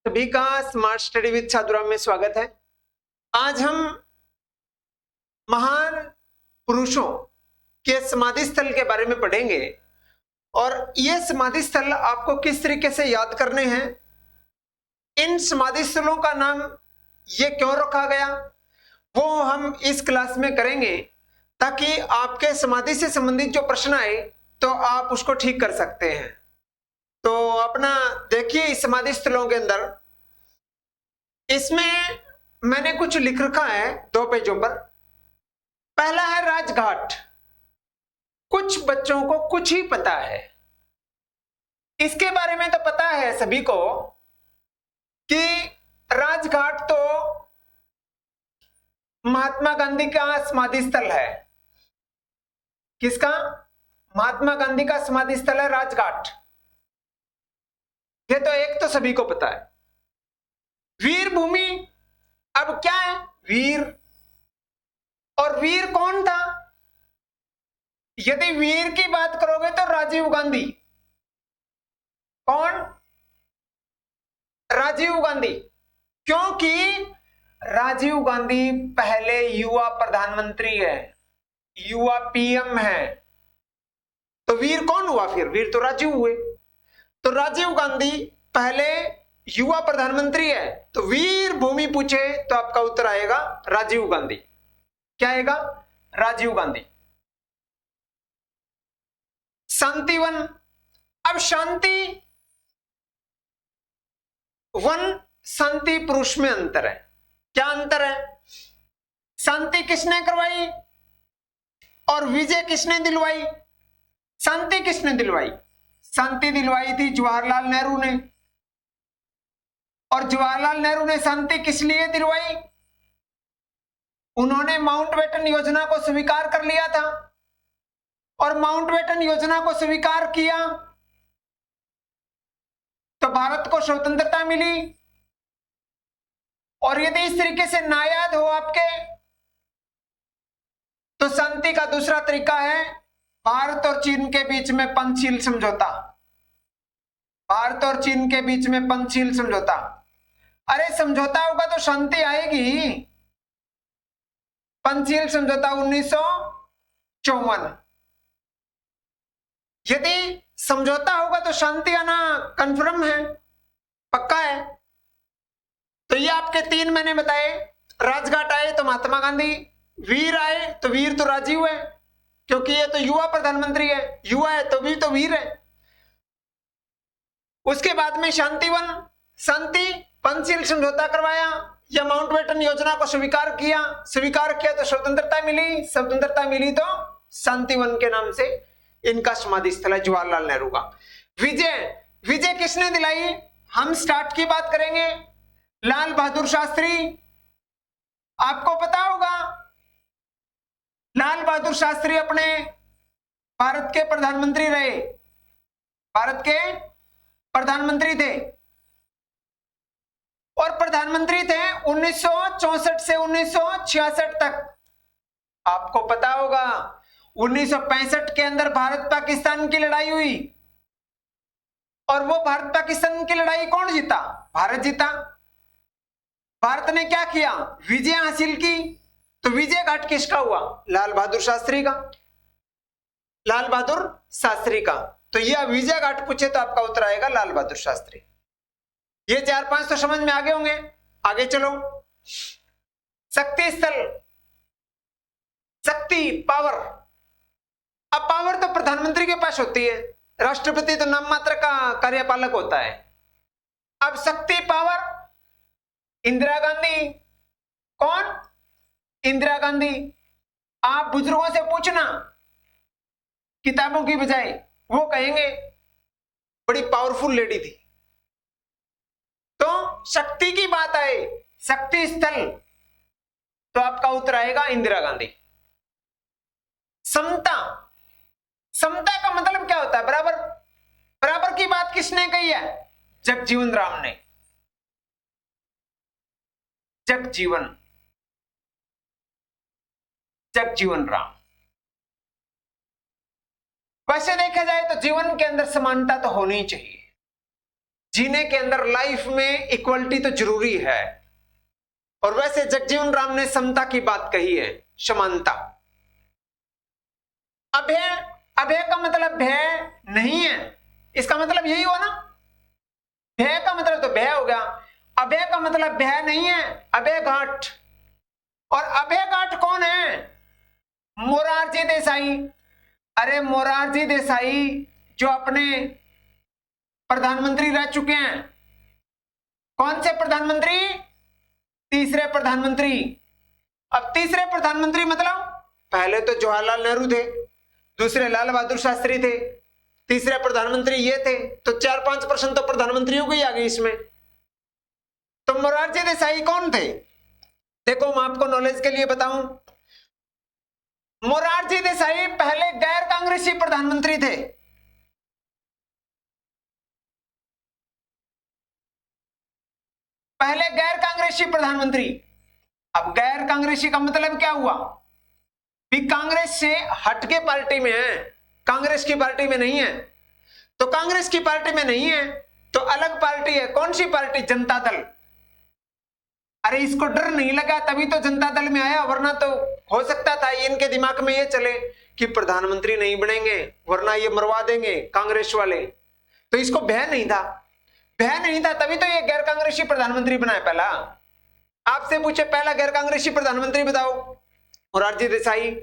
सभी का smart study with Sadhuram में स्वागत है। आज हम महान पुरुषों के समाधि स्थल के बारे में पढ़ेंगे और ये समाधि स्थल आपको किस तरीके से याद करने हैं, इन समाधि स्थलों का नाम ये क्यों रखा गया, वो हम इस क्लास में करेंगे ताकि आपके समाधि से संबंधित जो प्रश्न आए तो आप उसको ठीक कर सकते हैं। तो अपना देखिए इस समाधि स्थलों के अंदर, इसमें मैंने कुछ लिख रखा है 2 पेजों पर। पहला है राजघाट। कुछ बच्चों को कुछ ही पता है, इसके बारे में तो पता है सभी को कि राजघाट तो महात्मा गांधी का समाधि स्थल है। किसका? महात्मा गांधी का समाधि स्थल है राजघाट। ये तो एक तो सभी को पता है। वीर भूमि, अब क्या है? वीर। और वीर कौन था? यदि वीर की बात करोगे तो राजीव गांधी। कौन? राजीव गांधी। क्योंकि राजीव गांधी पहले युवा प्रधानमंत्री है, युवा पीएम है। तो वीर कौन हुआ? फिर वीर तो राजीव हुए। तो राजीव गांधी पहले युवा प्रधानमंत्री है, तो वीर भूमि पूछे तो आपका उत्तर आएगा राजीव गांधी। क्या आएगा? राजीव गांधी। शांतिवन। अब शांति वन, शांति पुरुष में अंतर है। क्या अंतर है? शांति किसने करवाई और विजय किसने दिलवाई? शांति किसने दिलवाई? शांति दिलवाई थी जवाहरलाल नेहरू ने। और जवाहरलाल नेहरू ने शांति किस लिए दिलवाई? उन्होंने माउंटबेटन योजना को स्वीकार कर लिया था और माउंटबेटन योजना को स्वीकार किया तो भारत को स्वतंत्रता मिली। और यदि इस तरीके से ना याद हो आपके, तो शांति का दूसरा तरीका है भारत और चीन के बीच में पंचशील समझौता। भारत और चीन के बीच में पंचशील समझौता। अरे समझौता होगा तो शांति आएगी। पंचशील समझौता 1954। यदि समझौता होगा तो शांति आना कंफर्म है, पक्का है। तो ये आपके 3 मैंने बताए। राजघाट आए तो महात्मा गांधी, वीर आए तो वीर तो राजीव है क्योंकि ये तो युवा प्रधानमंत्री है, युवा है तो भी तो वीर है। उसके बाद में शांतिवन, शांति पंचशील समझौता करवाया या माउंटबेटन योजना को स्वीकार किया तो स्वतंत्रता मिली, स्वतंत्रता मिली तो शांतिवन के नाम से इनका समाधि स्थल है जवाहरलाल नेहरू का। विजय, विजय किसने दिलाई? हम स्टार्ट की बात करेंगे। लाल बहादुर शास्त्री। आपको पता होगा लाल बहादुर शास्त्री अपने भारत के प्रधानमंत्री रहे, भारत के प्रधानमंत्री थे और प्रधानमंत्री थे 1964 से 1966 तक। आपको पता होगा 1965 के अंदर भारत पाकिस्तान की लड़ाई हुई और वो भारत पाकिस्तान की लड़ाई कौन जीता? भारत जीता। भारत ने क्या किया? विजय हासिल की। तो विजय घाट किसका हुआ? लाल बहादुर शास्त्री का। लाल बहादुर शास्त्री का। तो यह विजय घाट पूछे तो आपका उत्तर आएगा लाल बहादुर शास्त्री। ये 4-5 तो समझ में आ गए होंगे। आगे चलो। शक्ति स्थल, शक्ति, पावर। अब पावर तो प्रधानमंत्री के पास होती है, राष्ट्रपति तो नाम मात्र का कार्यपालक होता है। अब शक्ति, पावर, इंदिरा गांधी। कौन? इंदिरा गांधी। आप बुजुर्गों से पूछना किताबों की बजाय, वो कहेंगे बड़ी पावरफुल लेडी थी। तो शक्ति की बात आए, शक्ति स्थल, तो आपका उत्तर आएगा इंदिरा गांधी। समता, समता का मतलब क्या होता है? बराबर। बराबर की बात किसने कही है? जगजीवन राम ने। जगजीवन, जगजीवन राम। वैसे देखा जाए तो जीवन के अंदर समानता तो होनी चाहिए। जीने के अंदर लाइफ में इक्वलिटी तो जरूरी है, और वैसे जगजीवन राम ने समता की बात कही है, समानता। अभय, अभय का मतलब भय नहीं है, इसका मतलब यही हुआ ना, भय का मतलब तो भय हो गया, अभय का मतलब भय नहीं है, अभय घाट। और अभय घाट कौन है? मोरारजी देसाई। अरे मोरारजी देसाई जो अपने प्रधानमंत्री रह चुके हैं, कौन से प्रधानमंत्री? तीसरे प्रधानमंत्री। अब तीसरे प्रधानमंत्री मतलब पहले तो जवाहरलाल नेहरू थे, दूसरे लाल बहादुर शास्त्री थे, तीसरे प्रधानमंत्री ये थे, तो 4-5% तो प्रधानमंत्रियों को ही आ गई इसमें। तो मोरारजी देसाई कौन थे? देखो मैं आपको नॉलेज के लिए बताऊं, मोरारजी देसाई पहले गैर कांग्रेसी प्रधानमंत्री थे। पहले गैर कांग्रेसी प्रधानमंत्री। अब गैर कांग्रेसी का मतलब क्या हुआ? भी कांग्रेस से हटके पार्टी में है, कांग्रेस की पार्टी में नहीं है। तो कांग्रेस की पार्टी में नहीं है तो अलग पार्टी है, कौन सी पार्टी? जनता दल। अरे इसको डर नहीं लगा तभी तो जनता दल में आया, वरना तो हो सकता था इनके दिमाग में ये चले कि प्रधानमंत्री नहीं बनेंगे वरना ये मरवा देंगे कांग्रेस वाले, तो इसको भय नहीं था, भय नहीं था तभी तो ये गैर कांग्रेसी प्रधानमंत्री बनाया। पहला आपसे पूछे पहला गैर कांग्रेसी प्रधानमंत्री बताओ, मोरारजी देसाई।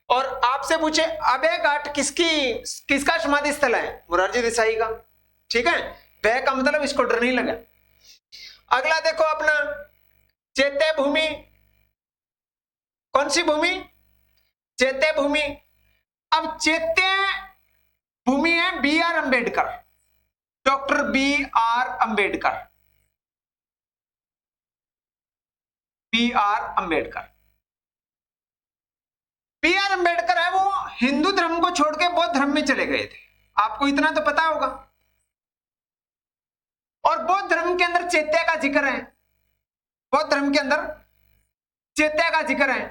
और आपसे पूछे अभय घाट किसका समाधि स्थल है? मोरारजी देसाई का। ठीक है, भय का मतलब इसको डर नहीं लगा। अगला देखो अपना चैत्य भूमि, कौन सी भूमि? चैत्य भूमि। अब चैत्य भूमि है B R Ambedkar, doctor B R Ambedkar, B R Ambedkar. B R Ambedkar है वो हिंदू धर्म को छोड़ के बौद्ध धर्म में चले गए थे, आपको इतना तो पता होगा। और बौद्ध धर्म के अंदर चैत्य का जिक्र है, बौद्ध धर्म के अंदर चैत्य का जिक्र है,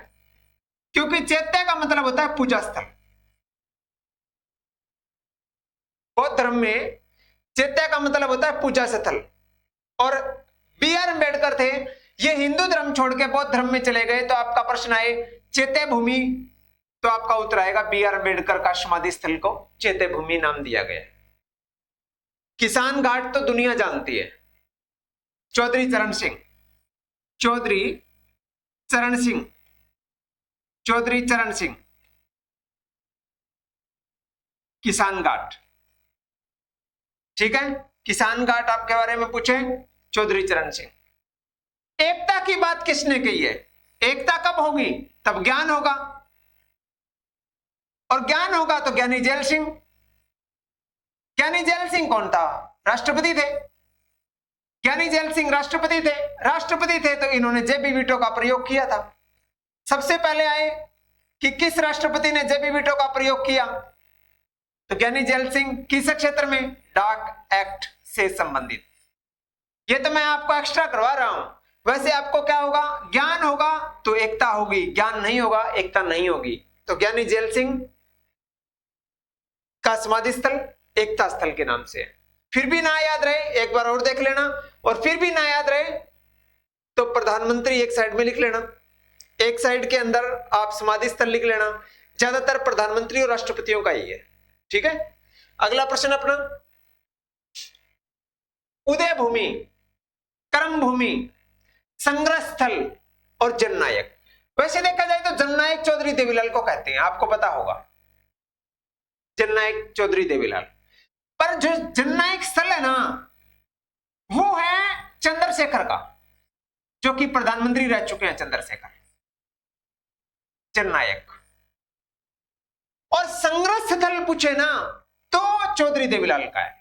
क्योंकि चैत्य का मतलब होता है पूजा स्थल। बौद्ध धर्म में चैत्य का मतलब होता है पूजा स्थल। और बी आर अंबेडकर थे, ये हिंदू धर्म छोड़ के बौद्ध धर्म में चले गए। तो आपका प्रश्न आए चैत्य भूमि, तो आपका उत्तर आएगा बी आर अंबेडकर का समाधि स्थल को चैत्य भूमि नाम दिया गया। किसान घाट तो दुनिया जानती है, चौधरी चरण सिंह, चौधरी चरण सिंह, चौधरी चरण सिंह, किसान घाट। ठीक है, किसान घाट आपके बारे में पूछे, चौधरी चरण सिंह। एकता की बात किसने कही है? एकता कब होगी? तब ज्ञान होगा, और ज्ञान होगा तो ज्ञानी जैल सिंह। ज्ञानी जैल सिंह कौन था? राष्ट्रपति थे। ज्ञानी जैल सिंह राष्ट्रपति थे, राष्ट्रपति थे तो इन्होंने जेबी वीटो का प्रयोग किया था। सबसे पहले आए कि किस राष्ट्रपति ने जेबी वीटो का प्रयोग किया? तो ज्ञानी जैल सिंह। किस क्षेत्र में? डाक एक्ट से संबंधित। ये तो मैं आपको एक्स्ट्रा करवा रहा हूं, वैसे आपको क्या होगा? ज्ञान होगा तो एकता होगी, ज्ञान नहीं होगा एकता नहीं होगी। तो ज्ञानी जैल सिंह का समाधि स्थल एकता स्थल के नाम से है। फिर भी ना याद रहे एक बार और देख लेना, और फिर भी ना याद रहे तो प्रधानमंत्री एक साइड में लिख लेना, एक साइड के अंदर आप समाधि स्थल लिख लेना। ज्यादातर प्रधानमंत्री और राष्ट्रपतियों का ही है। ठीक है, अगला प्रश्न अपना उदय भूमि, कर्म भूमि, संग्रह स्थल और जननायक। वैसे देखा जाए तो जननायक चौधरी देवीलाल को कहते हैं, आपको पता होगा, जननायक चौधरी देवीलाल। पर जो जननायक स्थल है ना वो है चंद्रशेखर का, जो कि प्रधानमंत्री रह चुके हैं चंद्रशेखर, जननायक। और संग्रह स्थल पूछे ना तो चौधरी देवीलाल का है,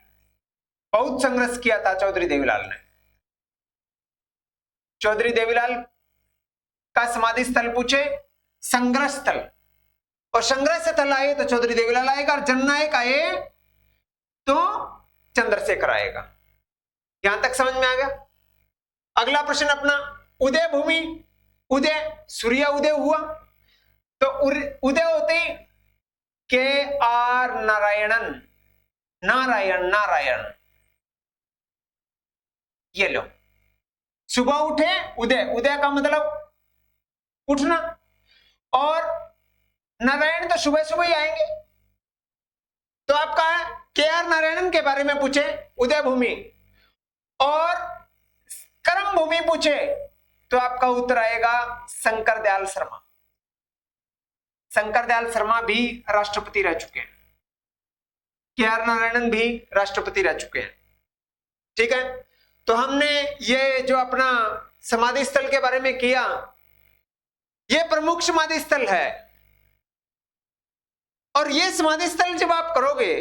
बहुत संघर्ष किया था चौधरी देवीलाल ने। चौधरी देवीलाल का समाधि स्थल पूछे, संग्रह स्थल, और संग्रह स्थल आए तो चौधरी देवीलाल आएगा, और जननायक आए तो चंद्रशेखर आएगा। यहां तक समझ में आ गया? अगला प्रश्न अपना उदय भूमि, उदय सूर्य उदय हुआ तो उदय होते के आर नारायणन, नारायण नारायण, ये लो, सुबह उठे, उदय, उदय का मतलब उठना, और नारायण तो सुबह सुबह ही आएंगे, तो आपका के आर नारायणन के बारे में पूछे उदय भूमि, और कर्म भूमि पूछे तो आपका उत्तर आएगा शंकर दयाल शर्मा। शंकर दयाल शर्मा भी राष्ट्रपति रह चुके हैं, के आर नारायणन भी राष्ट्रपति रह चुके हैं। ठीक है, तो हमने ये जो अपना समाधि स्थल के बारे में किया, ये प्रमुख समाधि स्थल है, और ये समाधि स्थल जब आप करोगे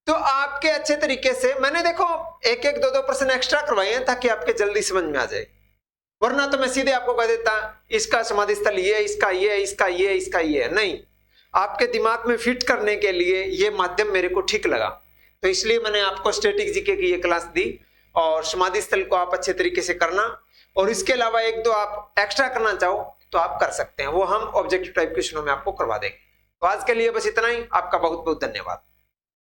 तो आपके अच्छे तरीके से, मैंने देखो एक एक दो प्रश्न एक्स्ट्रा करवाए हैं ताकि आपके जल्दी समझ में आ जाए, वरना तो मैं सीधे आपको कह देता इसका समाधि स्थल ये, इसका ये, इसका ये, इसका ये। नहीं, आपके दिमाग में फिट करने के लिए ये माध्यम मेरे को ठीक लगा, तो इसलिए मैंने आपको स्टैटिक जीके की ये क्लास दी। और समाधि स्थल को आप अच्छे तरीके से करना, और इसके अलावा एक दो आप एक्स्ट्रा करना चाहो तो आप कर सकते हैं, वो हम ऑब्जेक्टिव टाइप क्वेश्चनों में आपको करवा देंगे। तो आज के लिए बस इतना ही, आपका बहुत बहुत धन्यवाद।